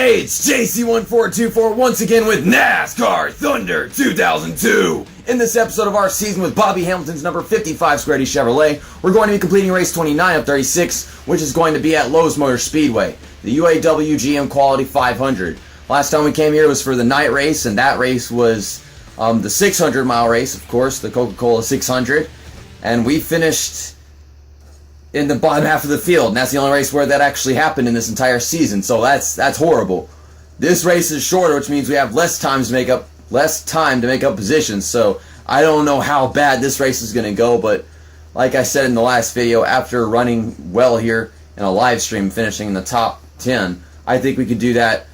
Hey, it's JC1424 once again with NASCAR Thunder 2002. In this episode of our season with Bobby Hamilton's number 55 Square D Chevrolet, we're going to be completing race 29 of 36, which is going to be at Lowe's Motor Speedway, the UAW GM Quality 500. Last time we came here was for the night race, and that race was the 600-mile race, of course, the Coca-Cola 600, and we finished in the bottom half of the field, and that's the only race where that actually happened in this entire season, so that's horrible. This race is shorter, which means we have less time to make up positions, so I don't know how bad this race is going to go, but like I said in the last video, after running well here in a live stream, finishing in the top 10, I think we could do that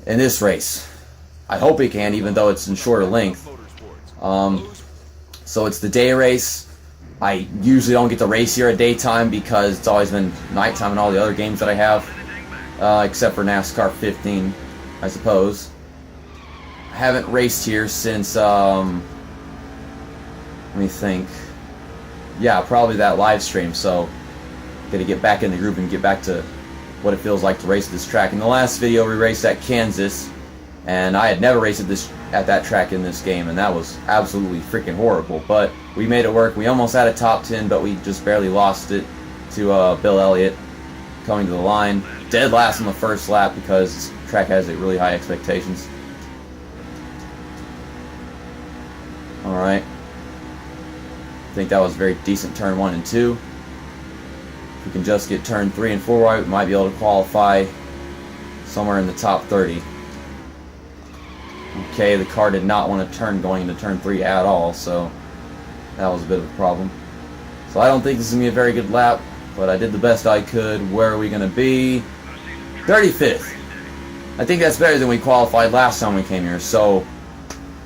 in this race. I hope we can, even though it's in shorter length. So it's the day race. I usually don't get to race here at daytime because it's always been nighttime in all the other games that I have, except for NASCAR 15, I suppose. I haven't raced here since, let me think. Yeah, probably that live stream, so gotta get back in the groove and get back to what it feels like to race this track. In the last video, we raced at Kansas, and I had never raced at that track in this game, and that was absolutely freaking horrible, but we made it work. We almost had a top 10, but we just barely lost it to Bill Elliott coming to the line. Dead last on the first lap because the track has really high expectations. Alright. I think that was a very decent turn 1 and 2. If we can just get turn 3 and 4 right, we might be able to qualify somewhere in the top 30. Okay, the car did not want to turn going into turn 3 at all, so that was a bit of a problem. So I don't think this is going to be a very good lap, but I did the best I could. Where are we going to be? 35th. I think that's better than we qualified last time we came here, so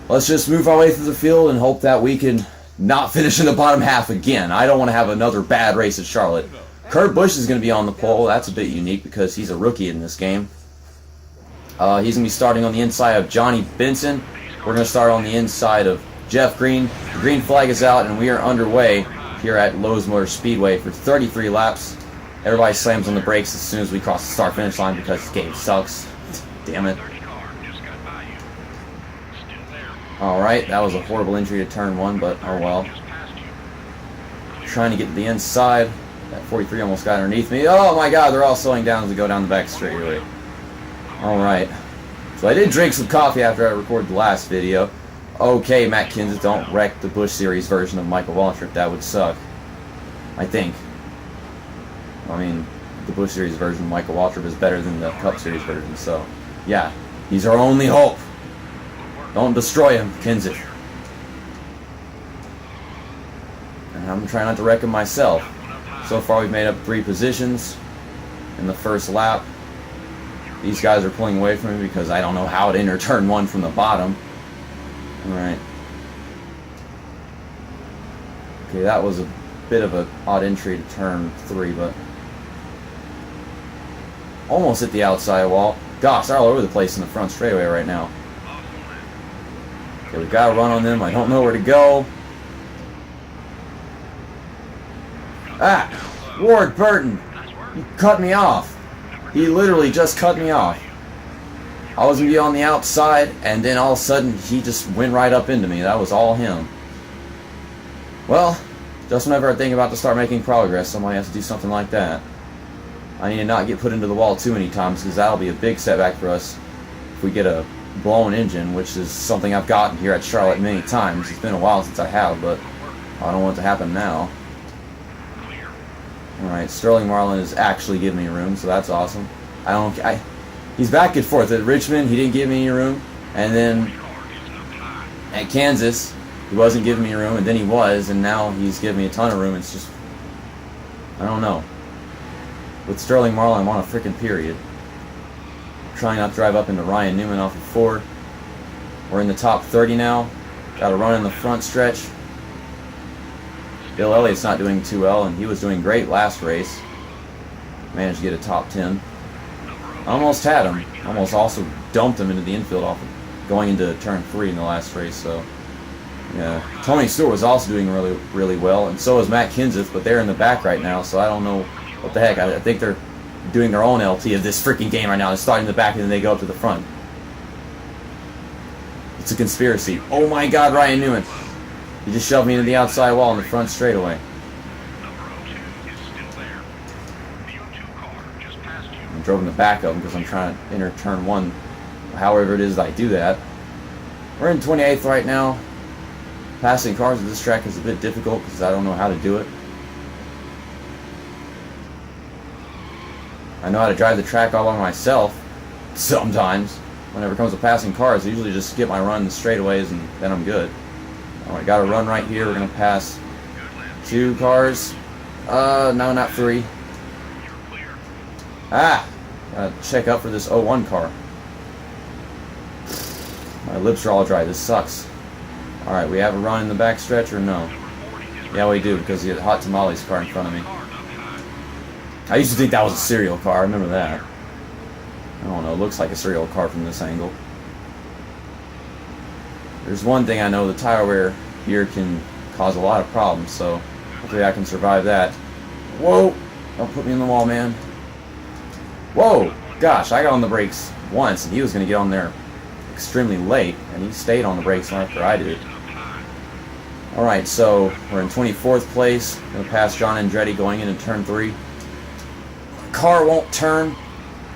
let's just move our way through the field and hope that we can not finish in the bottom half again. I don't want to have another bad race at Charlotte. Kurt Busch is going to be on the pole. That's a bit unique because he's a rookie in this game. He's going to be starting on the inside of Johnny Benson. We're going to start on the inside of Jeff Green. The green flag is out, and we are underway here at Lowe's Motor Speedway for 33 laps. Everybody slams on the brakes as soon as we cross the start-finish line because this game sucks. Damn it. Alright, that was a horrible entry to turn 1, but oh well. Trying to get to the inside. That 43 almost got underneath me. Oh my god, they're all slowing down as we go down the back straightaway. Alright, so I did drink some coffee after I recorded the last video. Okay, Matt Kenseth, don't wreck the Busch Series version of Michael Waltrip. That would suck. I think. I mean, the Busch Series version of Michael Waltrip is better than the Cup Series version, so yeah, he's our only hope. Don't destroy him, Kenseth. And I'm trying not to wreck him myself. So far we've made up 3 positions in the first lap. These guys are pulling away from me because I don't know how to enter turn 1 from the bottom. Alright. Okay, that was a bit of an odd entry to turn 3, but almost hit the outside wall. Gosh, they're all over the place in the front straightaway right now. Okay, we got to run on them. I don't know where to go. Ah! Ward Burton! You cut me off. He literally just cut me off. I was going to be on the outside, and then all of a sudden, he just went right up into me. That was all him. Well, just whenever I think about to start making progress, somebody has to do something like that. I need to not get put into the wall too many times, because that'll be a big setback for us if we get a blown engine, which is something I've gotten here at Charlotte many times. It's been a while since I have, but I don't want it to happen now. Alright, Sterling Marlin is actually giving me room, so that's awesome. He's back and forth. At Richmond, he didn't give me any room, and then at Kansas, he wasn't giving me room, and then he was, and now he's giving me a ton of room. It's just, I don't know. With Sterling Marlin, I'm on a freaking period. Trying not to drive up into Ryan Newman off of 4. We're in the top 30 now. Got to run in the front stretch. Bill Elliott's not doing too well, and he was doing great last race. Managed to get a top 10. Almost had him. Almost also dumped him into the infield off of going into turn 3 in the last race. So yeah, Tony Stewart was also doing really well, and so is Matt Kenseth, but they're in the back right now, so I don't know what the heck. I think they're doing their own LT of this freaking game right now. They're starting in the back and then they go up to the front. It's a conspiracy. Oh my God, Ryan Newman. He just shoved me into the outside wall in the front straightaway. I drove in the back of him because I'm trying to enter turn 1. However it is that I do that. We're in 28th right now. Passing cars at this track is a bit difficult because I don't know how to do it. I know how to drive the track all by myself sometimes. Whenever it comes to passing cars, I usually just skip my run in the straightaways and then I'm good. Alright, got a run right here. We're going to pass 2 cars. No, not 3. Gotta check up for this 01 car. My lips are all dry. This sucks. Alright, we have a run in the back stretch or no? Yeah, we do, because he had Hot Tamales car in front of me. I used to think that was a cereal car. I remember that. I don't know. It looks like a cereal car from this angle. There's one thing I know. The tire wear here can cause a lot of problems, so hopefully I can survive that. Whoa! Don't put me in the wall, man. Whoa! Gosh, I got on the brakes once, and he was going to get on there extremely late, and he stayed on the brakes after I did. Alright, so we're in 24th place. Going to pass John Andretti going into turn 3. Car won't turn.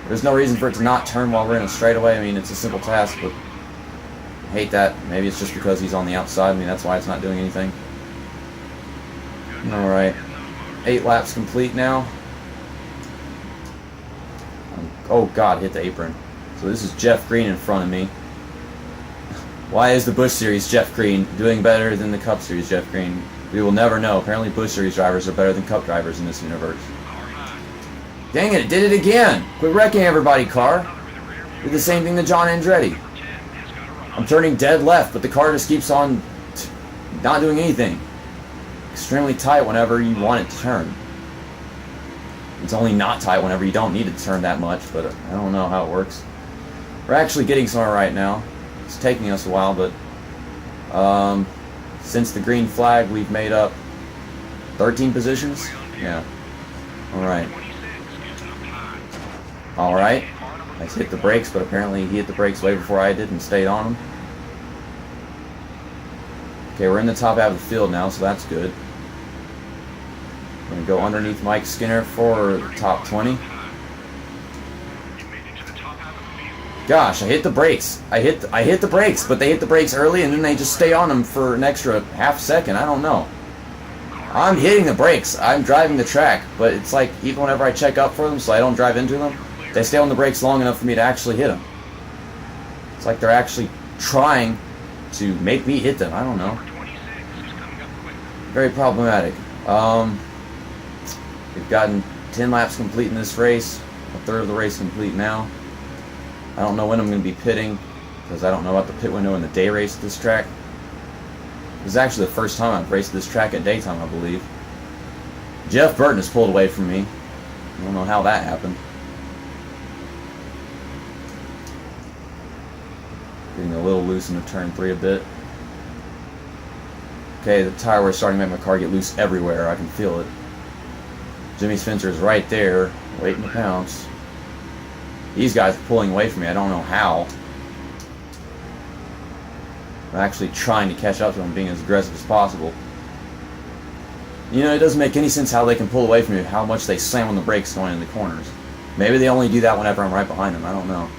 There's no reason for it to not turn while we're in a straightaway. I mean, it's a simple task, but I hate that. Maybe it's just because he's on the outside. I mean, that's why it's not doing anything. Alright. 8 laps complete now. Oh God, hit the apron. So this is Jeff Green in front of me. Why is the Busch Series Jeff Green doing better than the Cup Series Jeff Green? We will never know. Apparently Busch Series drivers are better than Cup drivers in this universe. Dang it did it again! Quit wrecking everybody, car. Did the same thing to John Andretti. I'm turning dead left, but the car just keeps on not doing anything. Extremely tight whenever you want it to turn. It's only not tight whenever you don't need it to turn that much, but I don't know how it works. We're actually getting somewhere right now. It's taking us a while, but since the green flag, we've made up 13 positions. Yeah. Alright. Alright. I hit the brakes, but apparently he hit the brakes way before I did and stayed on them. Okay, we're in the top half of the field now, so that's good. We're going to go underneath Mike Skinner for the top 20. Gosh, I hit the brakes. I hit the brakes, but they hit the brakes early and then they just stay on them for an extra half second. I don't know. I'm hitting the brakes. I'm driving the track, but it's like even whenever I check up for them so I don't drive into them, they stay on the brakes long enough for me to actually hit them. It's like they're actually trying to make me hit them. I don't know. Very problematic. We've gotten 10 laps complete in this race. A third of the race complete now. I don't know when I'm going to be pitting because I don't know about the pit window in the day race at this track. This is actually the first time I've raced this track at daytime, I believe. Jeff Burton has pulled away from me. I don't know how that happened. Getting a little loose into turn 3 a bit. Okay, the tire wear's starting to make my car get loose everywhere. I can feel it. Jimmy Spencer's right there, waiting to pounce. These guys are pulling away from me. I don't know how. I'm actually trying to catch up to them, being as aggressive as possible. You know, it doesn't make any sense how they can pull away from me, how much they slam on the brakes going in the corners. Maybe they only do that whenever I'm right behind them. I don't know.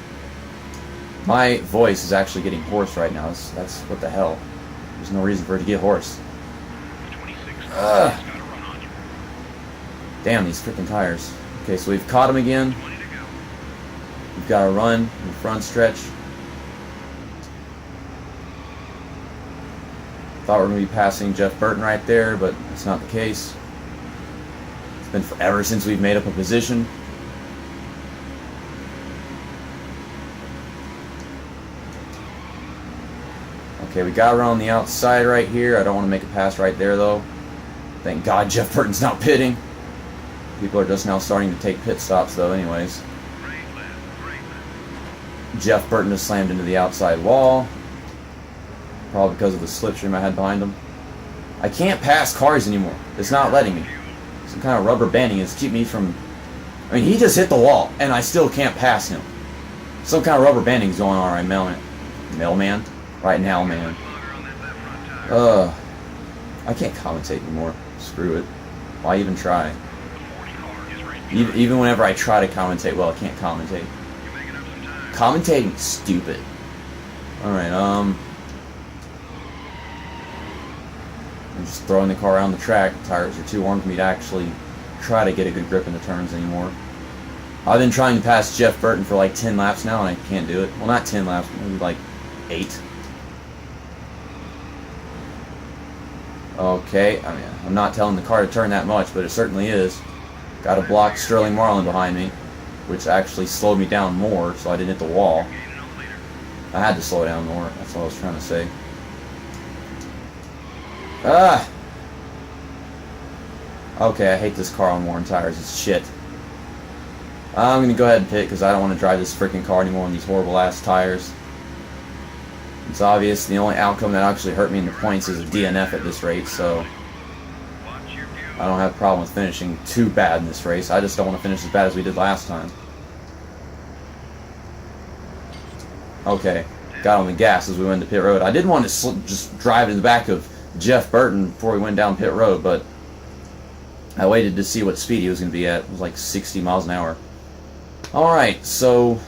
My voice is actually getting hoarse right now. That's what the hell. There's no reason for it to get hoarse. Damn, these freaking tires. Okay, so we've caught him again. We've got a run in the front stretch. Thought we were going to be passing Jeff Burton right there, but that's not the case. It's been forever since we've made up a position. Okay, we got around the outside right here. I don't want to make a pass right there, though. Thank God Jeff Burton's not pitting. People are just now starting to take pit stops, though, anyways. Jeff Burton just slammed into the outside wall. Probably because of the slipstream I had behind him. I can't pass cars anymore. It's not letting me. Some kind of rubber banding is keeping me from I mean, he just hit the wall, and I still can't pass him. Some kind of rubber banding's going on right now, mailman. Right now, man. I can't commentate anymore. Screw it. Why even try? Even whenever I try to commentate, well, I can't commentate. Commentating's stupid. Alright, I'm just throwing the car around the track. The tires are too warm for me to actually try to get a good grip in the turns anymore. I've been trying to pass Jeff Burton for like 10 laps now, and I can't do it. Well, not 10 laps, maybe like 8. Okay, I mean, I'm not telling the car to turn that much, but it certainly is. Got to block Sterling Marlin behind me, which actually slowed me down more, so I didn't hit the wall. I had to slow down more, that's what I was trying to say. Ah! Okay, I hate this car on worn tires, it's shit. I'm going to go ahead and pit because I don't want to drive this freaking car anymore on these horrible ass tires. It's obvious the only outcome that actually hurt me in the points is a DNF at this rate, so I don't have a problem with finishing too bad in this race. I just don't want to finish as bad as we did last time. Okay, got on the gas as we went to pit road. I did want to just drive in the back of Jeff Burton before we went down pit road, but I waited to see what speed he was going to be at. It was like 60 miles an hour. Alright, so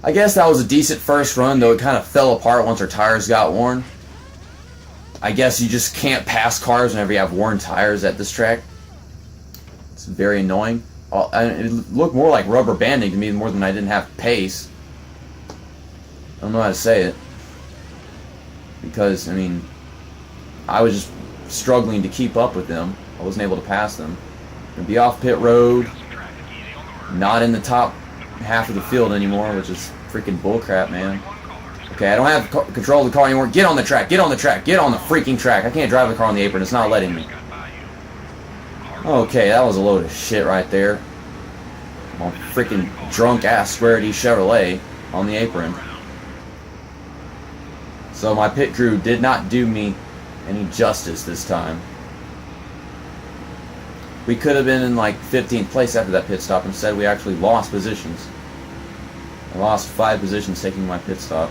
I guess that was a decent first run, though it kind of fell apart once our tires got worn. I guess you just can't pass cars whenever you have worn tires at this track. It's very annoying. It looked more like rubber banding to me more than I didn't have pace. I don't know how to say it. Because, I mean, I was just struggling to keep up with them. I wasn't able to pass them. Gonna be off pit road. Not in the top half of the field anymore, which is freaking bullcrap, man. Okay, I don't have control of the car anymore. Get on the track, get on the track, get on the freaking track. I can't drive the car on the apron, it's not letting me. Okay, that was a load of shit right there. My freaking drunk-ass Square D Chevrolet on the apron. So my pit crew did not do me any justice this time. We could have been in like 15th place after that pit stop. Instead, we actually lost positions. I lost 5 positions taking my pit stop.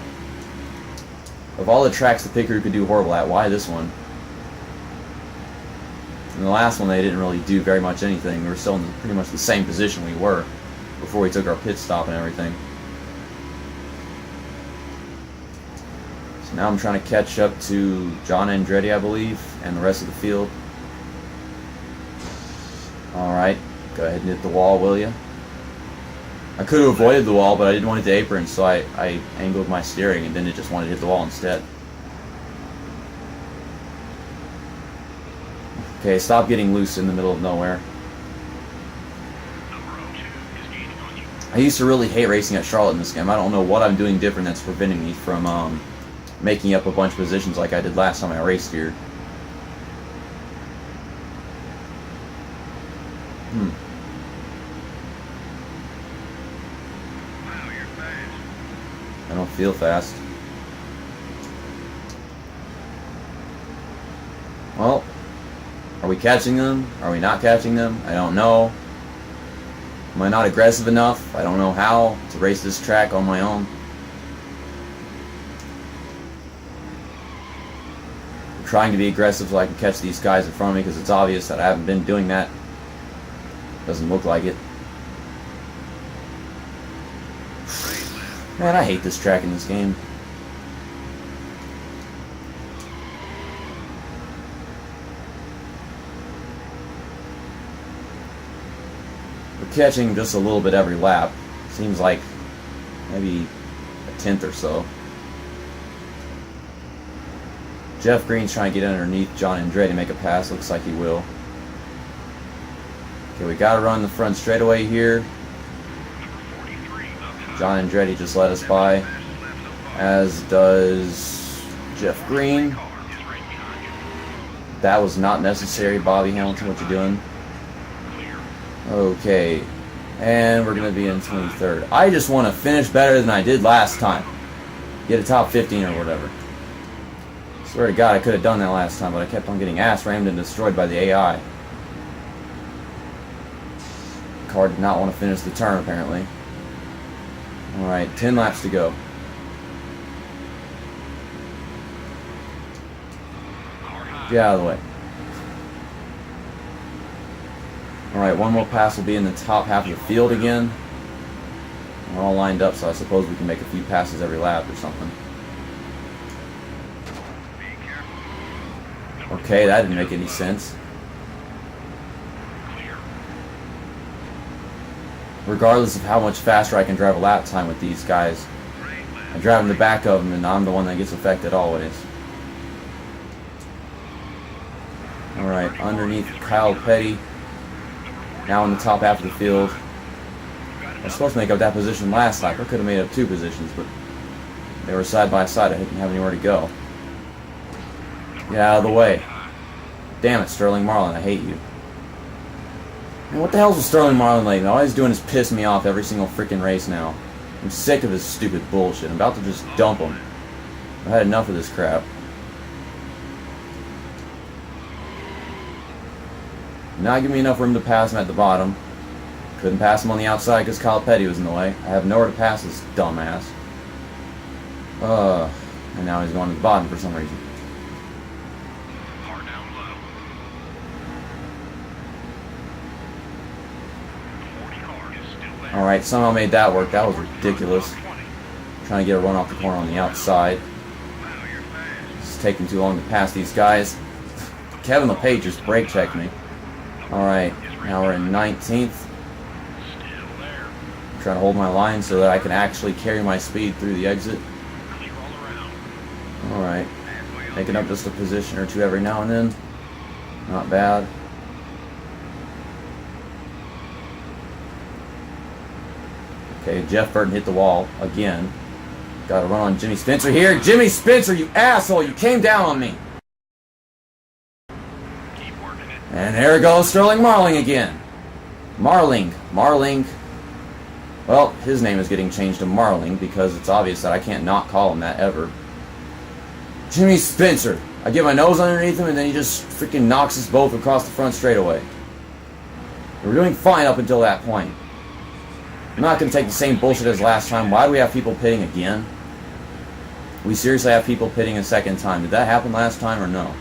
Of all the tracks the pit crew could do horrible at, why this one? In the last one, they didn't really do very much anything. We were still in pretty much the same position we were before we took our pit stop and everything. So now I'm trying to catch up to John Andretti, I believe, and the rest of the field. Alright, go ahead and hit the wall, will you? I could have avoided the wall, but I didn't want it to apron, so I angled my steering, and then it just wanted to hit the wall instead. Okay, stop getting loose in the middle of nowhere. I used to really hate racing at Charlotte in this game. I don't know what I'm doing different that's preventing me from making up a bunch of positions like I did last time I raced here. I don't feel fast. Well, are we catching them? Are we not catching them? I don't know. Am I not aggressive enough? I don't know how to race this track on my own. I'm trying to be aggressive so I can catch these guys in front of me because it's obvious that I haven't been doing that. Doesn't look like it. Man, I hate this track in this game. We're catching just a little bit every lap. Seems like maybe a tenth or so. Jeff Green's trying to get underneath John Andretti to make a pass. Looks like he will. Okay, we gotta run the front straightaway here. John Andretti just let us by, as does Jeff Green. That was not necessary, Bobby Hamilton. What you doing? Okay, and we're gonna be in 23rd. I just want to finish better than I did last time. Get a top 15 or whatever. Swear to God, I could have done that last time, but I kept on getting ass rammed and destroyed by the AI. car did not want to finish the turn, apparently. Alright, 10 laps to go. Get out of the way. Alright, one more pass will be in the top half of the field again. We're all lined up, so I suppose we can make a few passes every lap or something. Okay, that didn't make any sense. Regardless of how much faster I can drive a lap time with these guys, I drive in the back of them and I'm the one that gets affected always. Alright, underneath Kyle Petty. Now in the top half of the field. I was supposed to make up that position last lap. I could have made up 2 positions, but they were side by side. I didn't have anywhere to go. Get out of the way. Damn it, Sterling Marlin, I hate you. Man, what the hell's with Sterling Marlin lately? All he's doing is piss me off every single freaking race now. I'm sick of his stupid bullshit. I'm about to just dump him. I've had enough of this crap. Not giving me enough room to pass him at the bottom. Couldn't pass him on the outside because Kyle Petty was in the way. I have nowhere to pass this dumbass. And now he's going to the bottom for some reason. Alright, somehow made that work. That was ridiculous. Trying to get a run off the corner on the outside. It's taking too long to pass these guys. Kevin LePage just brake checked me. Alright, now we're in 19th. I'm trying to hold my line so that I can actually carry my speed through the exit. Alright, making up just a position or 2 every now and then. Not bad. Okay, Jeff Burton hit the wall again. Got to run on Jimmy Spencer here. Jimmy Spencer, you asshole! You came down on me. And there goes Sterling Marling again. Marling. Well, his name is getting changed to Marling because it's obvious that I can't not call him that ever. Jimmy Spencer. I get my nose underneath him and then he just freaking knocks us both across the front straightaway. We were doing fine up until that point. I'm not going to take the same bullshit as last time. Why do we have people pitting again? We seriously have people pitting a second time. Did that happen last time or no?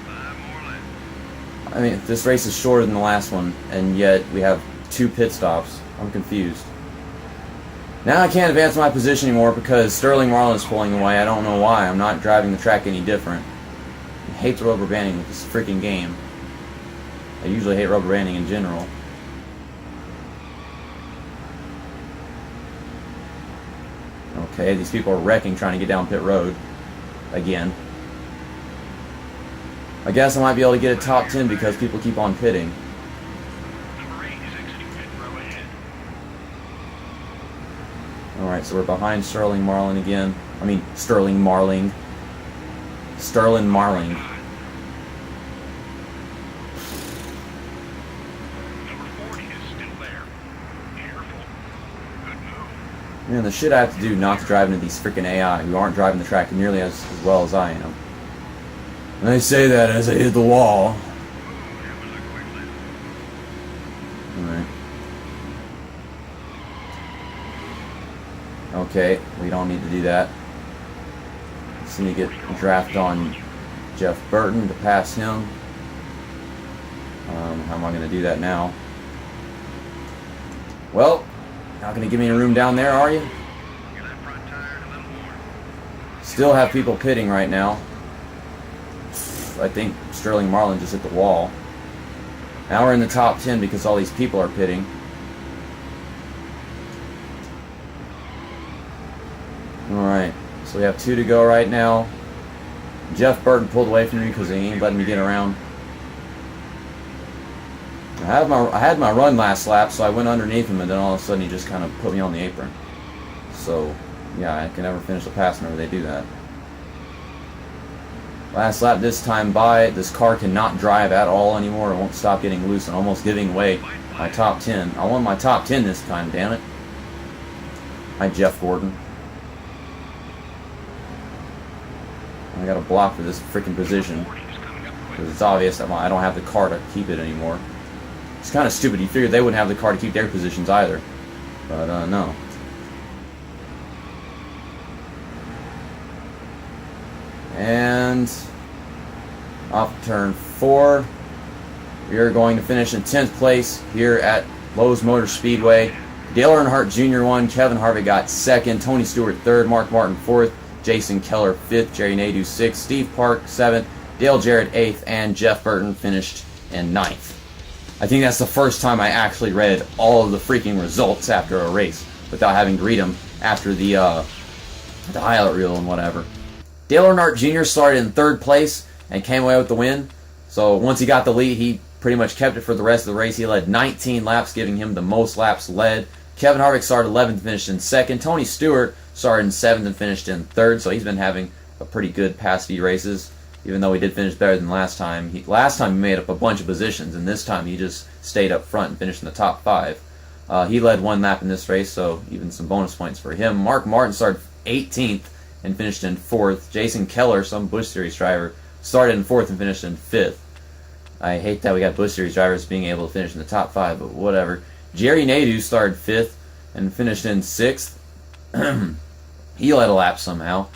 I mean, this race is shorter than the last one, and yet we have 2 pit stops. I'm confused. Now I can't advance my position anymore because Sterling Marlin is pulling away. I don't know why. I'm not driving the track any different. I hate the rubber banding with this freaking game. I usually hate rubber banding in general. Okay, these people are wrecking trying to get down pit road. Again. I guess I might be able to get a top 10 because people keep on pitting. Alright, so we're behind Sterling Marlin again. I mean, Sterling Marling. Sterling Marling. Man, the shit I have to do not to drive into these freaking AI who aren't driving the track nearly as well as I am. And I say that as I hit the wall. Alright. Okay, we don't need to do that. Just need to get a draft on Jeff Burton to pass him. How am I going to do that now? Well, not going to give me any room down there, are you? Still have people pitting right now. I think Sterling Marlin just hit the wall. Now we're in the top 10 because all these people are pitting. Alright, so we have 2 to go right now. Jeff Burton pulled away from me because he ain't letting me get around. I had my run last lap, so I went underneath him, and then all of a sudden he just kind of put me on the apron. So, yeah, I can never finish a pass whenever they do that. Last lap this time by, this car cannot drive at all anymore. It won't stop getting loose and almost giving away my top 10. I want my top 10 this time, damn it. Hi, Jeff Gordon. I got a block for this freaking position because it's obvious that I don't have the car to keep it anymore. It's kind of stupid. You figured they wouldn't have the car to keep their positions either. But, no. And off turn 4, we are going to finish in 10th place here at Lowe's Motor Speedway. Dale Earnhardt Jr. won, Kevin Harvick got 2nd, Tony Stewart 3rd, Mark Martin 4th, Jason Keller 5th, Jerry Nadeau 6th, Steve Park 7th, Dale Jarrett 8th, and Jeff Burton finished in 9th. I think that's the first time I actually read all of the freaking results after a race without having to read them after the highlight reel and whatever. Dale Earnhardt Jr. started in 3rd place and came away with the win. So once he got the lead, he pretty much kept it for the rest of the race. He led 19 laps, giving him the most laps led. Kevin Harvick started 11th and finished in 2nd. Tony Stewart started in 7th and finished in 3rd. So he's been having a pretty good past few races, even though he did finish better than last time. Last time he made up a bunch of positions, and this time he just stayed up front and finished in the top 5. He led 1 lap in this race, so even some bonus points for him. Mark Martin started 18th and finished in 4th. Jason Keller, some Busch Series driver, started in 4th and finished in 5th. I hate that we got Busch Series drivers being able to finish in the top 5, but whatever. Jerry Nadeau started 5th and finished in 6th. He led a lap somehow.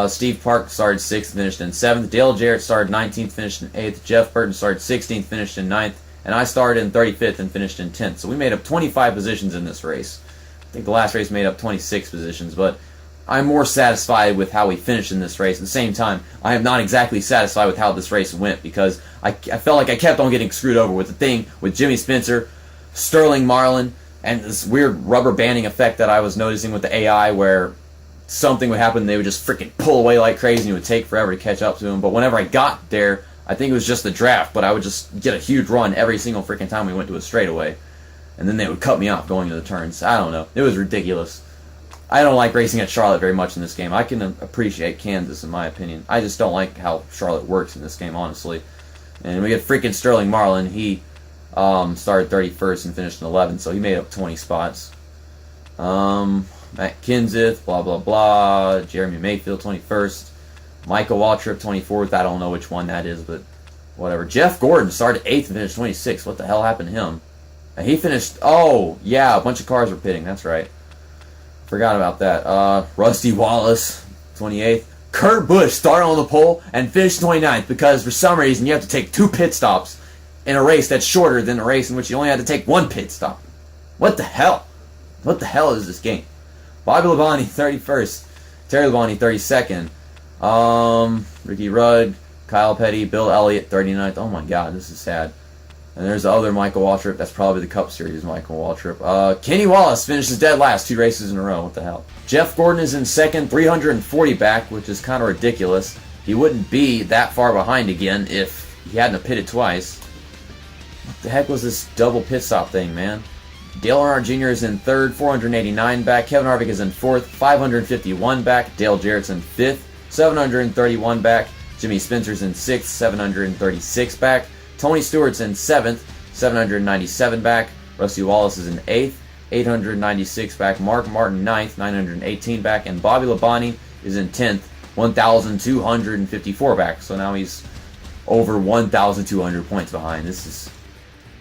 Steve Park started 6th and finished in 7th. Dale Jarrett started 19th, finished in 8th. Jeff Burton started 16th, finished in 9th. And I started in 35th and finished in 10th. So we made up 25 positions in this race. I think the last race made up 26 positions, but I'm more satisfied with how we finished in this race. At the same time, I am not exactly satisfied with how this race went, because I felt like I kept on getting screwed over with the thing with Jimmy Spencer, Sterling Marlin, and this weird rubber banding effect that I was noticing with the AI, where something would happen and they would just freaking pull away like crazy and it would take forever to catch up to them. But whenever I got there, I think it was just the draft, but I would just get a huge run every single freaking time we went to a straightaway. And then they would cut me off going to the turns. I don't know. It was ridiculous. I don't like racing at Charlotte very much in this game. I can appreciate Kansas, in my opinion. I just don't like how Charlotte works in this game, honestly. And we get freaking Sterling Marlin. He started 31st and finished in 11th, so he made up 20 spots. Matt Kenseth, blah, blah, blah. Jeremy Mayfield, 21st. Michael Waltrip, 24th. I don't know which one that is, but whatever. Jeff Gordon started 8th and finished 26th. What the hell happened to him? And he finished... Oh, yeah, a bunch of cars were pitting. That's right. Forgot about that. Rusty Wallace, 28th. Kurt Busch started on the pole and finished 29th because for some reason you have to take 2 pit stops in a race that's shorter than a race in which you only had to take 1 pit stop. What the hell? What the hell is this game? Bobby Labonte, 31st. Terry Labonte, 32nd. Ricky Rudd, Kyle Petty, Bill Elliott, 39th. Oh my god, this is sad. And there's the other Michael Waltrip. That's probably the Cup Series Michael Waltrip. Kenny Wallace finishes dead last 2 races in a row. What the hell? Jeff Gordon is in 2nd, 340 back, which is kind of ridiculous. He wouldn't be that far behind again if he hadn't pitted twice. What the heck was this double pit stop thing, man? Dale Earnhardt Jr. is in 3rd, 489 back. Kevin Harvick is in 4th, 551 back. Dale Jarrett's in 5th, 731 back. Jimmy Spencer's in 6th, 736 back. Tony Stewart's in 7th, 797 back. Rusty Wallace is in 8th, 896 back. Mark Martin 9th, 918 back. And Bobby Labonte is in 10th, 1,254 back. So now he's over 1,200 points behind. This is...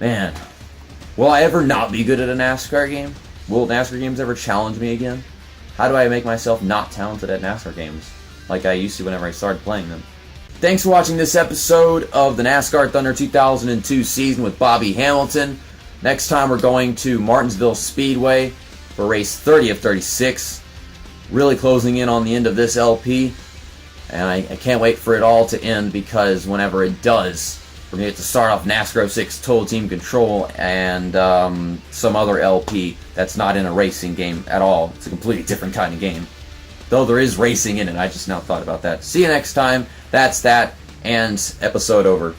Man. Will I ever not be good at a NASCAR game? Will NASCAR games ever challenge me again? How do I make myself not talented at NASCAR games like I used to whenever I started playing them? Thanks for watching this episode of the NASCAR Thunder 2002 season with Bobby Hamilton. Next time we're going to Martinsville Speedway for race 30 of 36. Really closing in on the end of this LP. And I can't wait for it all to end, because whenever it does, we're going to get to start off NASCAR 06 Total Team Control and some other LP that's not in a racing game at all. It's a completely different kind of game. Though there is racing in it, I just now thought about that. See you next time. That's that, and episode over.